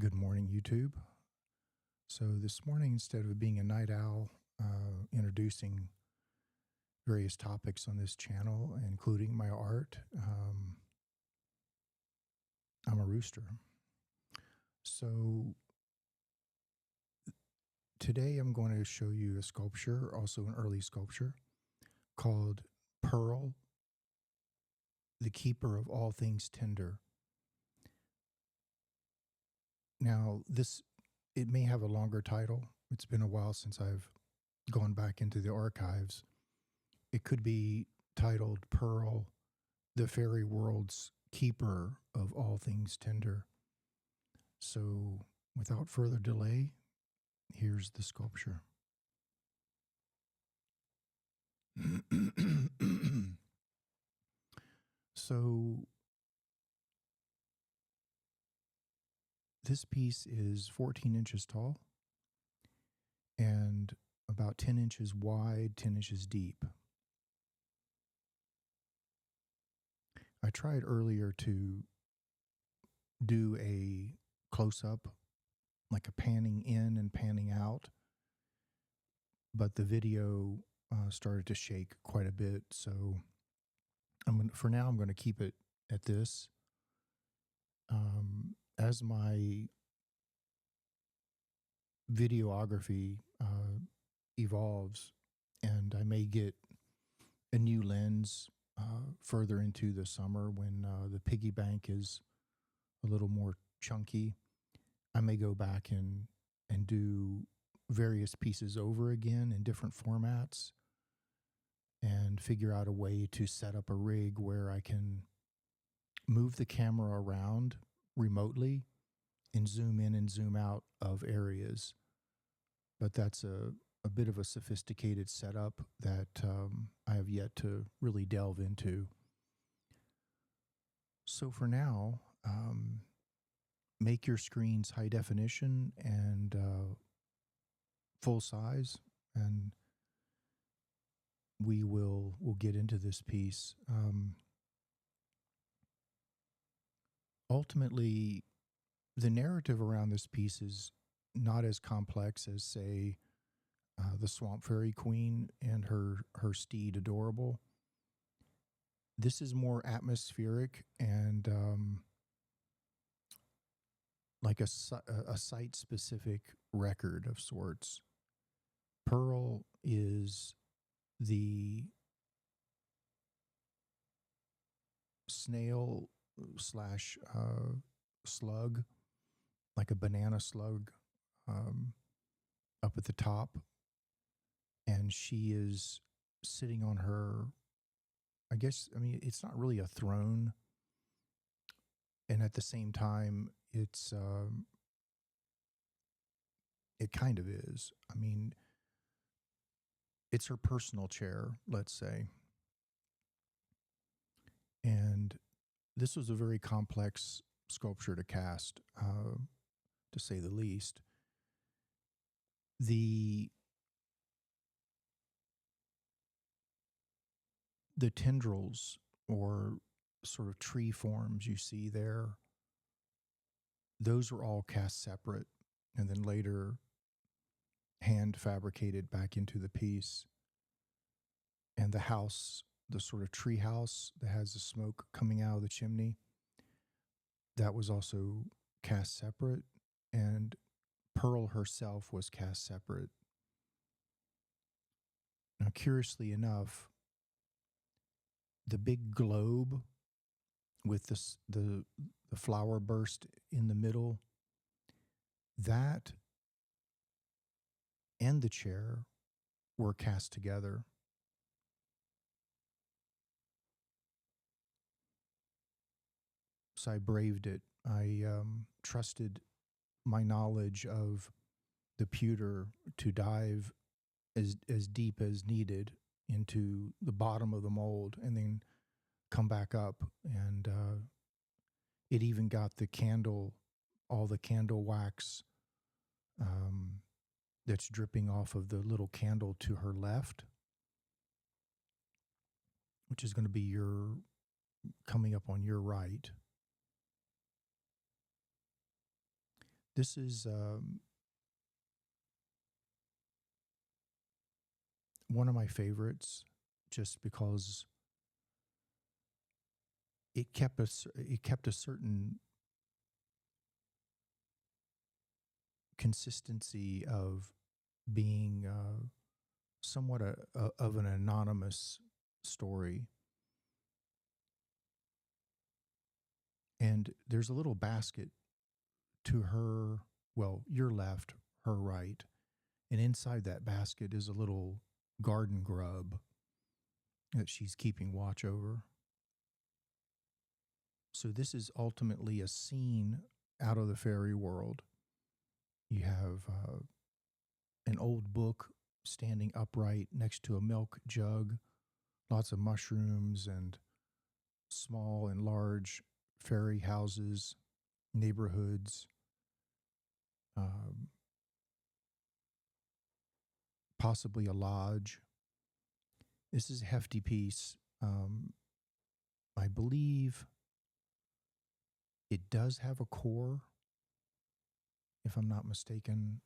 Good morning, YouTube. So this morning, instead of being a night owl, introducing various topics on this channel, including my art, I'm a rooster. So today I'm going to show you a sculpture, also an early sculpture, called Pearl, the Keeper of All Things Tender. Now, it may have a longer title. It's been a while since I've gone back into the archives. It could be titled Pearl, the Fairy World's Keeper of All Things Tender. So, without further delay, here's the sculpture. So, this piece is 14 inches tall and about 10 inches wide, 10 inches deep. I tried earlier to do a close-up, like a panning in and panning out, but the video started to shake quite a bit, so for now I'm going to keep it at this. As my videography evolves, and I may get a new lens further into the summer when the piggy bank is a little more chunky, I may go back and do various pieces over again in different formats and figure out a way to set up a rig where I can move the camera around remotely and zoom in and zoom out of areas. But that's a bit of a sophisticated setup that I have yet to really delve into. So for now, make your screens high definition and full size, and we'll get into this piece. Ultimately, the narrative around this piece is not as complex as, say, the Swamp Fairy Queen and her steed Adorable. This is more atmospheric and like a site-specific record of sorts. Pearl is the snail slash slug, like a banana slug up at the top. And she is sitting on her, it's not really a throne. And at the same time, it kind of is. It's her personal chair, let's say. And this was a very complex sculpture to cast, to say the least. The tendrils or sort of tree forms you see there, those were all cast separate and then later hand fabricated back into the piece. And the house, the sort of tree house that has the smoke coming out of the chimney, that was also cast separate, and Pearl herself was cast separate. Now, curiously enough, the big globe with the flower burst in the middle, that and the chair were cast together. So I braved it. I trusted my knowledge of the pewter to dive as deep as needed into the bottom of the mold and then come back up. And it even got the candle, all the candle wax that's dripping off of the little candle to her left, which is going to be coming up on your right. This is one of my favorites, just because it kept a certain consistency of being somewhat of an anonymous story. And there's a little basket to her, well, your left, her right. And inside that basket is a little garden grub that she's keeping watch over. So this is ultimately a scene out of the fairy world. You have an old book standing upright next to a milk jug, lots of mushrooms and small and large fairy houses, neighborhoods, um, possibly a lodge. This is a hefty piece. I believe it does have a core, if I'm not mistaken.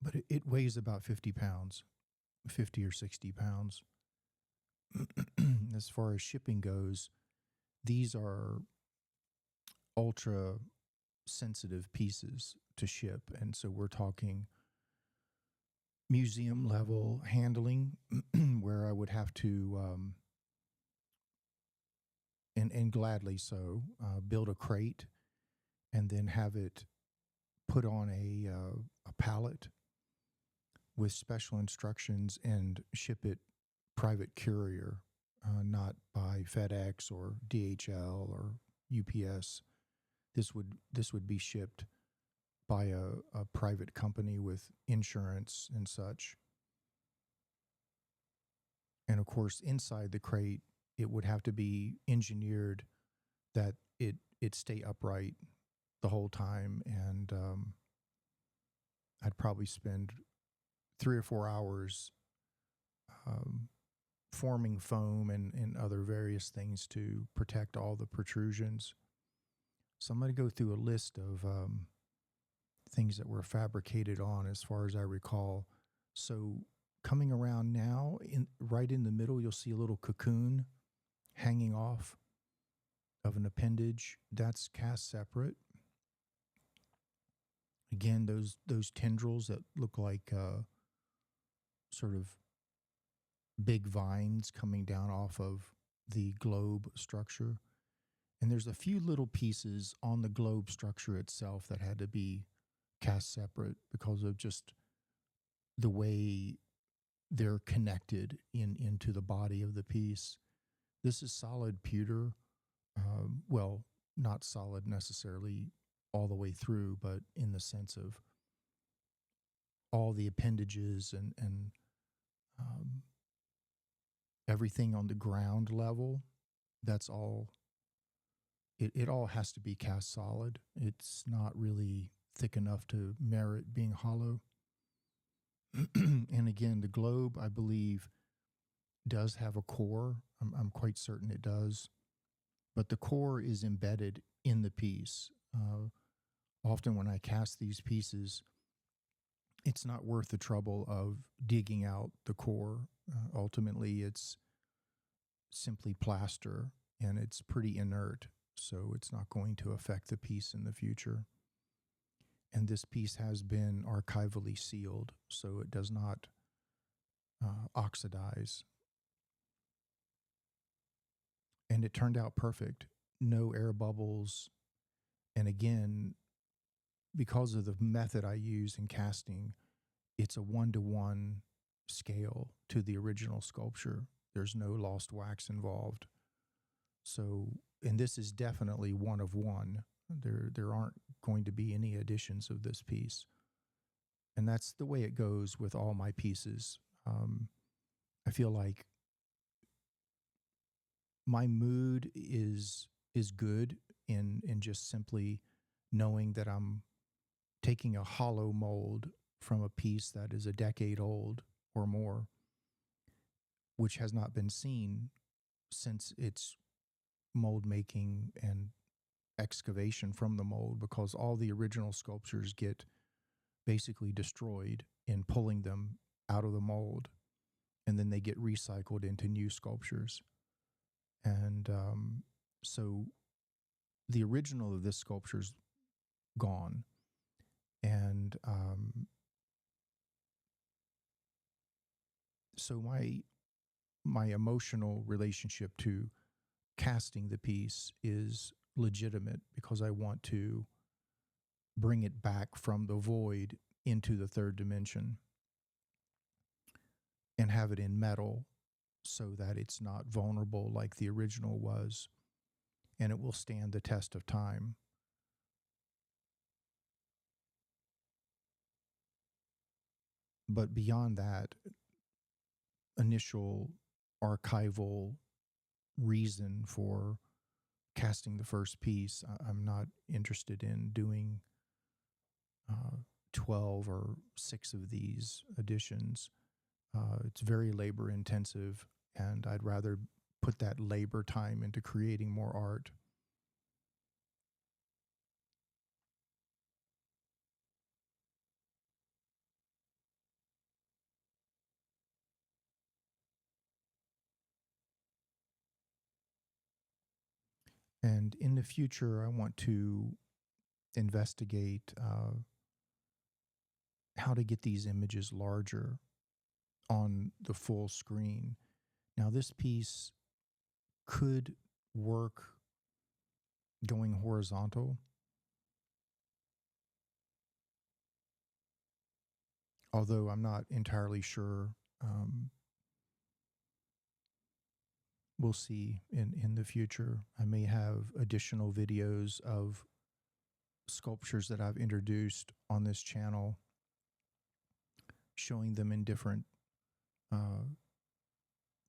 But it weighs about 50 pounds, 50 or 60 pounds. As far as shipping goes, these are ultra sensitive pieces to ship. And so we're talking museum level handling where I would have to, and gladly so, build a crate and then have it put on a pallet with special instructions and ship it private courier, not by FedEx or DHL or UPS. This would be shipped by a private company with insurance and such. And of course, inside the crate, it would have to be engineered that it stay upright the whole time. And I'd probably spend 3 or 4 hours forming foam and other various things to protect all the protrusions. So I'm going to go through a list of things that were fabricated on as far as I recall. So coming around now, right in the middle, you'll see a little cocoon hanging off of an appendage. That's cast separate. Again, those tendrils that look like sort of big vines coming down off of the globe structure. And there's a few little pieces on the globe structure itself that had to be cast separate because of just the way they're connected into the body of the piece. This is solid pewter. Well, not solid necessarily all the way through, but in the sense of all the appendages and everything on the ground level, that's all. It all has to be cast solid. It's not really thick enough to merit being hollow. And again, the globe, I believe, does have a core. I'm quite certain it does. But the core is embedded in the piece. Often when I cast these pieces, it's not worth the trouble of digging out the core. Ultimately, it's simply plaster, and it's pretty inert, so it's not going to affect the piece in the future. And this piece has been archivally sealed, so it does not oxidize. And it turned out perfect. No air bubbles. And again, because of the method I use in casting, it's a 1-to-1 scale to the original sculpture. There's no lost wax involved. So, and this is definitely 1 of 1. There aren't going to be any additions of this piece. And that's the way it goes with all my pieces. I feel like my mood is good in just simply knowing that I'm taking a hollow mold from a piece that is a decade old or more, which has not been seen since its mold making and excavation from the mold, because all the original sculptures get basically destroyed in pulling them out of the mold, and then they get recycled into new sculptures. And so the original of this sculpture's gone, and so my emotional relationship to casting the piece is legitimate, because I want to bring it back from the void into the third dimension and have it in metal so that it's not vulnerable like the original was, and it will stand the test of time. But beyond that initial archival reason for casting the first piece, I'm not interested in doing 12 or 6 of these editions. It's very labor intensive, and I'd rather put that labor time into creating more art. And in the future, I want to investigate how to get these images larger on the full screen. Now, this piece could work going horizontal, although I'm not entirely sure. We'll see in the future. I may have additional videos of sculptures that I've introduced on this channel, showing them in different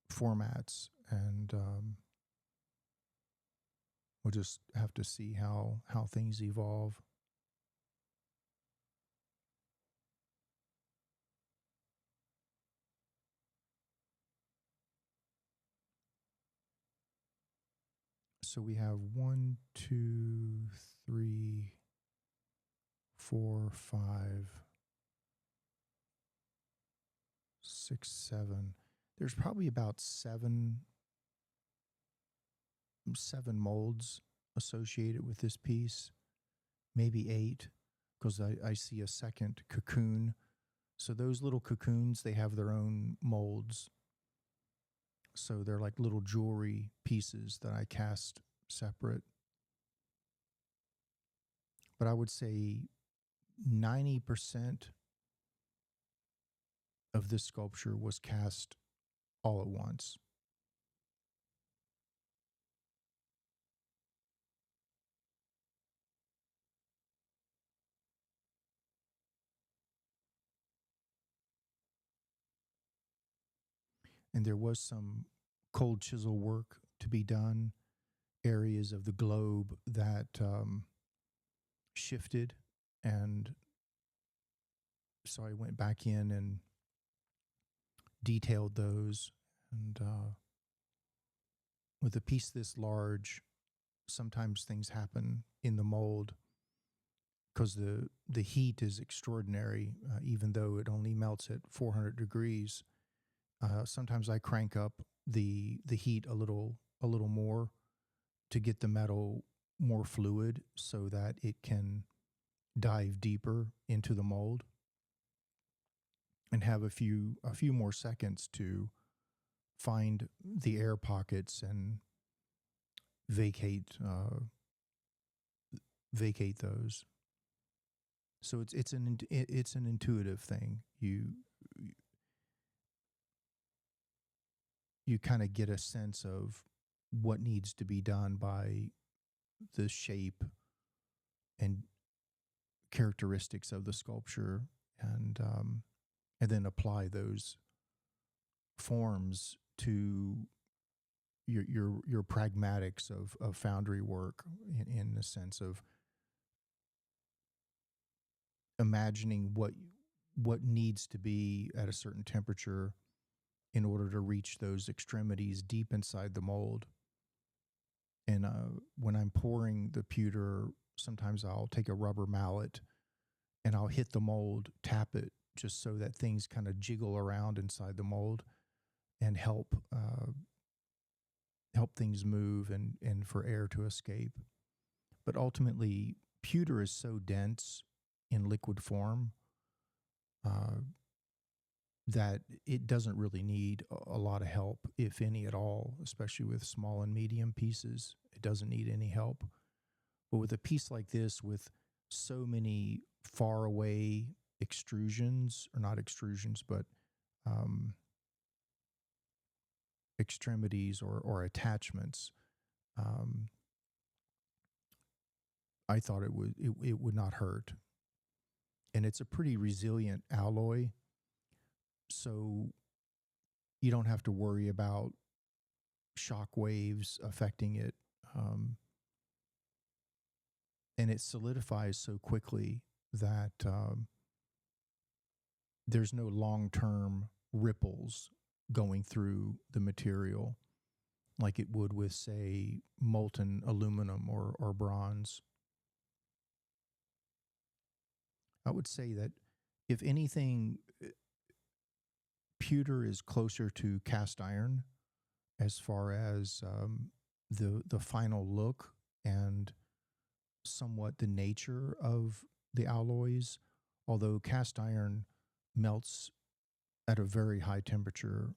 formats, and we'll just have to see how things evolve. So we have 1, 2, 3, 4, 5, 6, 7. There's probably about seven molds associated with this piece, maybe 8, because I see a second cocoon. So those little cocoons, they have their own molds. So they're like little jewelry pieces that I cast separate. But I would say 90% of this sculpture was cast all at once. And there was some cold chisel work to be done, areas of the globe that shifted, and so I went back in and detailed those. And with a piece this large, sometimes things happen in the mold because the heat is extraordinary, even though it only melts at 400 degrees. Sometimes I crank up the heat a little more to get the metal more fluid so that it can dive deeper into the mold and have a few more seconds to find the air pockets and vacate those. So it's an intuitive thing. You kind of get a sense of what needs to be done by the shape and characteristics of the sculpture, and then apply those forms to your pragmatics of foundry work, in the sense of imagining what needs to be at a certain temperature in order to reach those extremities deep inside the mold. And when I'm pouring the pewter, sometimes I'll take a rubber mallet and I'll hit the mold, tap it, just so that things kind of jiggle around inside the mold and help things move and for air to escape. But ultimately, pewter is so dense in liquid form uh, that it doesn't really need a lot of help, if any at all, especially with small and medium pieces. It doesn't need any help. But with a piece like this, with so many far away extrusions, or not extrusions, but um, extremities or attachments, um, I thought it would not hurt. And it's a pretty resilient alloy, so you don't have to worry about shock waves affecting it. And it solidifies so quickly that there's no long-term ripples going through the material like it would with, say, molten aluminum or bronze. I would say that, if anything, pewter is closer to cast iron as far as the final look and somewhat the nature of the alloys, although cast iron melts at a very high temperature,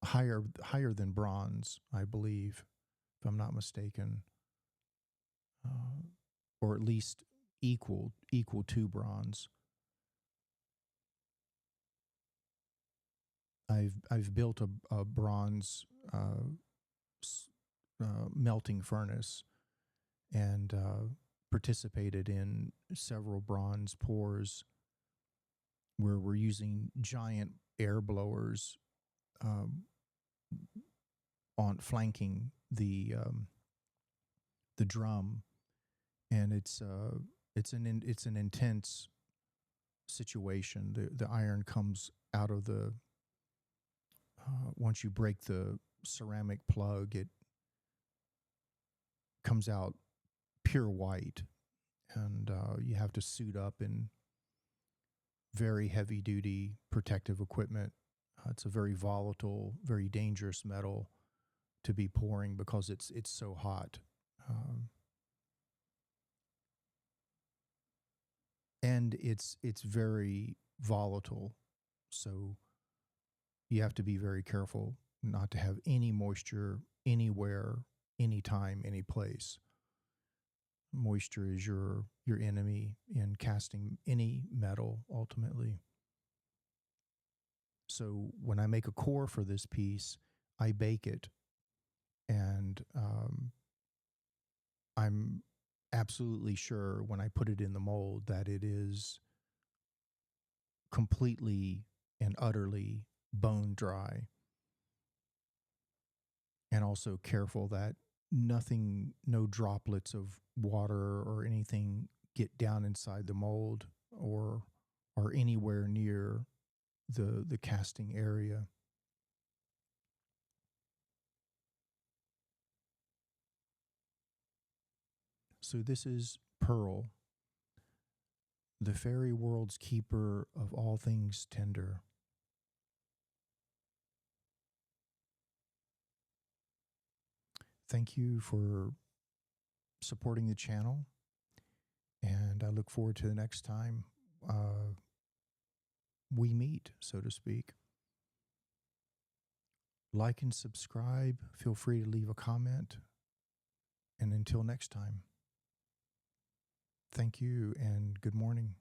higher than bronze, I believe, if I'm not mistaken, or at least equal to bronze. I've built a bronze melting furnace and participated in several bronze pours where we're using giant air blowers on flanking the drum, and it's an intense situation. The iron comes out of the once you break the ceramic plug, it comes out pure white, and you have to suit up in very heavy duty protective equipment. It's a very volatile, very dangerous metal to be pouring because it's so hot. And it's very volatile, so you have to be very careful not to have any moisture anywhere, anytime, any place. Moisture is your enemy in casting any metal, ultimately. So when I make a core for this piece, I bake it, and I'm absolutely sure when I put it in the mold that it is completely and utterly bone dry, and also careful that no droplets of water or anything get down inside the mold or are anywhere near the casting area. So this is Pearl, the fairy world's keeper of all things tender. Thank you for supporting the channel, and I look forward to the next time we meet, so to speak. Like and subscribe. Feel free to leave a comment. And until next time, thank you and good morning.